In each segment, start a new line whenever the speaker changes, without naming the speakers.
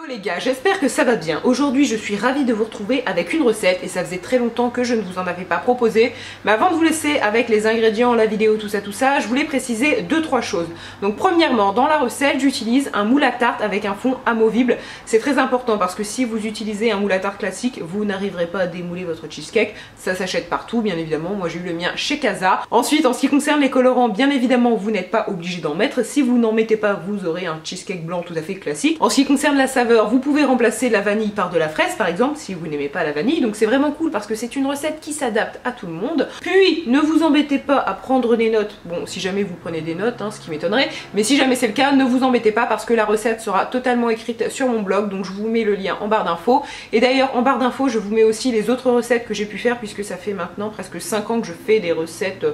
Hello les gars, j'espère que ça va bien. Aujourd'hui je suis ravie de vous retrouver avec une recette et ça faisait très longtemps que je ne vous en avais pas proposé. Mais avant de vous laisser avec les ingrédients, la vidéo, tout ça, je voulais préciser 2-3 choses. Donc premièrement, dans la recette j'utilise un moule à tarte avec un fond amovible. C'est très important parce que si vous utilisez un moule à tarte classique, vous n'arriverez pas à démouler votre cheesecake. Ça s'achète partout bien évidemment, moi j'ai eu le mien chez Casa. Ensuite en ce qui concerne les colorants, bien évidemment vous n'êtes pas obligé d'en mettre. Si vous n'en mettez pas, vous aurez un cheesecake blanc tout à fait classique. En ce qui concerne la saveur, vous pouvez remplacer la vanille par de la fraise par exemple si vous n'aimez pas la vanille, donc c'est vraiment cool parce que c'est une recette qui s'adapte à tout le monde. Puis ne vous embêtez pas à prendre des notes, bon si jamais vous prenez des notes, ce qui m'étonnerait, mais si jamais c'est le cas, ne vous embêtez pas parce que la recette sera totalement écrite sur mon blog, donc je vous mets le lien en barre d'infos. Et d'ailleurs en barre d'infos je vous mets aussi les autres recettes que j'ai pu faire puisque ça fait maintenant presque 5 ans que je fais des recettes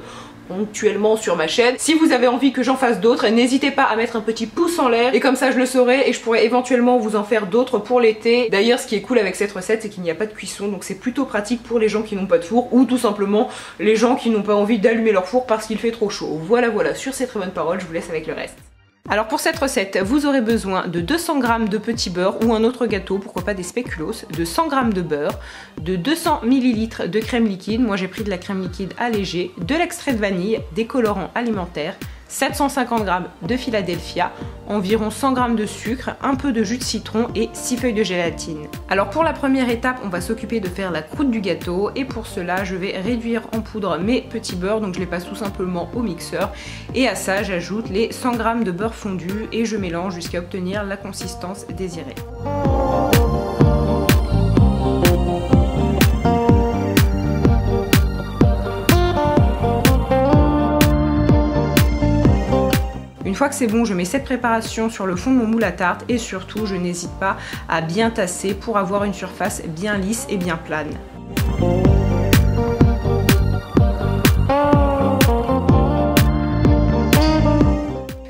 ponctuellement sur ma chaîne. Si vous avez envie que j'en fasse d'autres, n'hésitez pas à mettre un petit pouce en l'air et comme ça je le saurai et je pourrai éventuellement vous en faire d'autres pour l'été. D'ailleurs ce qui est cool avec cette recette c'est qu'il n'y a pas de cuisson, donc c'est plutôt pratique pour les gens qui n'ont pas de four ou tout simplement les gens qui n'ont pas envie d'allumer leur four parce qu'il fait trop chaud. Voilà, sur ces très bonnes paroles, je vous laisse avec le reste. Alors pour cette recette, vous aurez besoin de 200 g de petit beurre ou un autre gâteau, pourquoi pas des spéculoos, de 100 g de beurre, de 200 ml de crème liquide, moi j'ai pris de la crème liquide allégée, de l'extrait de vanille, des colorants alimentaires, 750 g de Philadelphia, environ 100 g de sucre, un peu de jus de citron et 6 feuilles de gélatine. Alors pour la première étape, on va s'occuper de faire la croûte du gâteau et pour cela, je vais réduire en poudre mes petits beurres, donc je les passe tout simplement au mixeur et à ça, j'ajoute les 100 g de beurre fondu et je mélange jusqu'à obtenir la consistance désirée. Une fois que c'est bon, je mets cette préparation sur le fond de mon moule à tarte et surtout, je n'hésite pas à bien tasser pour avoir une surface bien lisse et bien plane.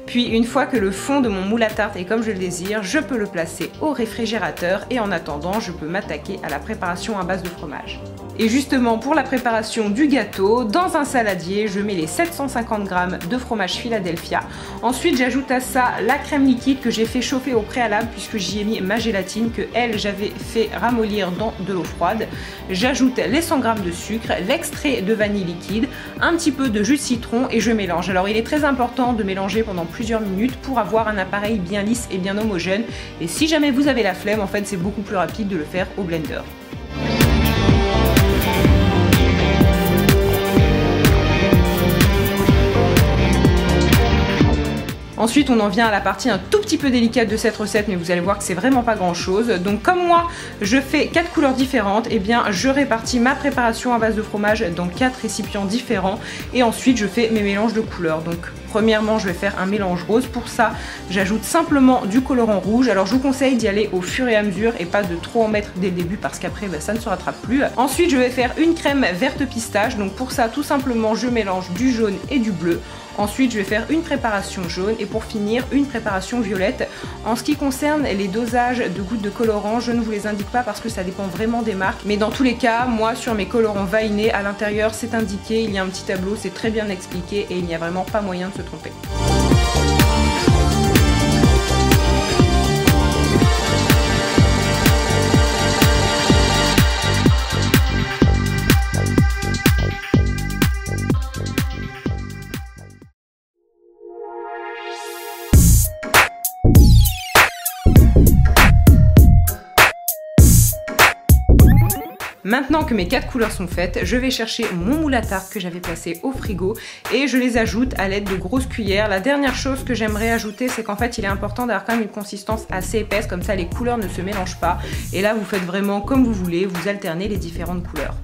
Puis une fois que le fond de mon moule à tarte est comme je le désire, je peux le placer au réfrigérateur et en attendant, je peux m'attaquer à la préparation à base de fromage. Et justement pour la préparation du gâteau, dans un saladier, je mets les 750 g de fromage Philadelphia. Ensuite j'ajoute à ça la crème liquide que j'ai fait chauffer au préalable puisque j'y ai mis ma gélatine que j'avais fait ramollir dans de l'eau froide. J'ajoute les 100 g de sucre, l'extrait de vanille liquide, un petit peu de jus de citron et je mélange. Alors il est très important de mélanger pendant plusieurs minutes pour avoir un appareil bien lisse et bien homogène. Et si jamais vous avez la flemme, en fait c'est beaucoup plus rapide de le faire au blender. Ensuite on en vient à la partie un tout petit peu délicate de cette recette mais vous allez voir que c'est vraiment pas grand chose. Donc comme moi je fais 4 couleurs différentes, et bien je répartis ma préparation à base de fromage dans 4 récipients différents et ensuite je fais mes mélanges de couleurs. Donc premièrement je vais faire un mélange rose, pour ça j'ajoute simplement du colorant rouge. Alors je vous conseille d'y aller au fur et à mesure et pas de trop en mettre dès le début parce qu'après ça ne se rattrape plus. Ensuite je vais faire une crème verte pistache, donc pour ça tout simplement je mélange du jaune et du bleu. Ensuite, je vais faire une préparation jaune et pour finir, une préparation violette. En ce qui concerne les dosages de gouttes de colorant, je ne vous les indique pas parce que ça dépend vraiment des marques. Mais dans tous les cas, moi, sur mes colorants Vainé, à l'intérieur, c'est indiqué, il y a un petit tableau, c'est très bien expliqué et il n'y a vraiment pas moyen de se tromper. Maintenant que mes 4 couleurs sont faites, je vais chercher mon moule à tarte que j'avais placé au frigo et je les ajoute à l'aide de grosses cuillères. La dernière chose que j'aimerais ajouter, c'est qu'en fait il est important d'avoir quand même une consistance assez épaisse, comme ça les couleurs ne se mélangent pas. Et là vous faites vraiment comme vous voulez, vous alternez les différentes couleurs.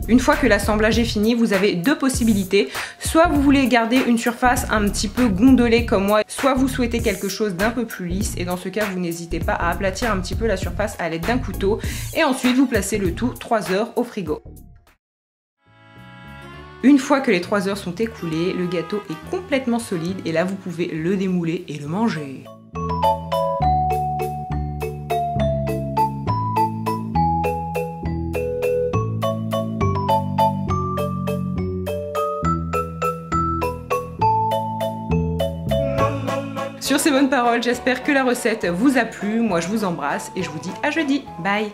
Une fois que l'assemblage est fini, vous avez 2 possibilités. Soit vous voulez garder une surface un petit peu gondolée comme moi, soit vous souhaitez quelque chose d'un peu plus lisse et dans ce cas, vous n'hésitez pas à aplatir un petit peu la surface à l'aide d'un couteau et ensuite vous placez le tout 3 heures au frigo. Une fois que les 3 heures sont écoulées, le gâteau est complètement solide et là vous pouvez le démouler et le manger. Sur ces bonnes paroles, j'espère que la recette vous a plu. Moi je vous embrasse et je vous dis à jeudi. Bye!